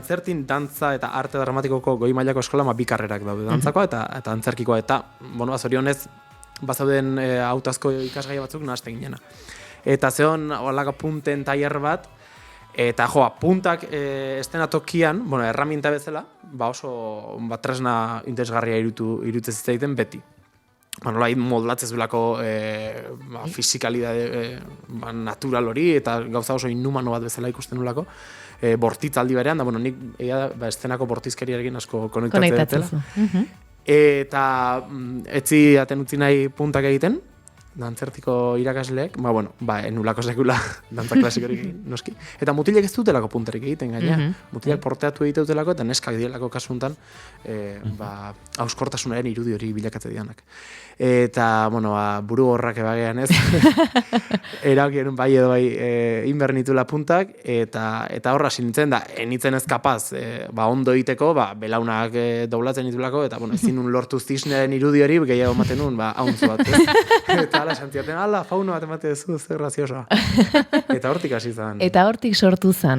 antzertin dantza eta arte dramatikoko goi mailako eskola bi karrerak daude, dantzakoa eta antzerkikoa, eta, zorionez, bazauden hautazko ikasgai batzuk nahasten ginena. Eta zeon, holako punten tailer bat, eta puntak estenatokian, erraminta bezala, oso tresna interesgarria irutzen zitzaiten beti. Nola moldatzez belako fizikalidade natural hori, eta gauza oso inhumano bat bezala ikusten nulako, bortitzaldi berean, da, nik estenako bortizkeriarekin asko konektatzen dutela. Eta etzi aten utzi nahi puntak egiten, dantzertiko irakasleek, enulako sekula dantza klasikorik egin, noski. Eta mutilek ez dutelako puntarik egiten gaina. Mutilek porteatu egite dutelako, eta neskak dielako kasuntan, hauskortasunaren irudi hori bilakatze dianak. Eta, buru horrak ebagean ez, eraukien bai edo bai inbernitula puntak, eta horra sinintzen da, enitzen ez kapaz, ondo egiteko, belaunak doblatzen ditulako, eta, ezin nun lortu zisneren irudi hori, gehiago ematen nun, hauntzu bat, eta ala santziaten, fauna bat emate duzu, zer graziosa. Eta hortik hasi zen. Eta hortik sortu zen.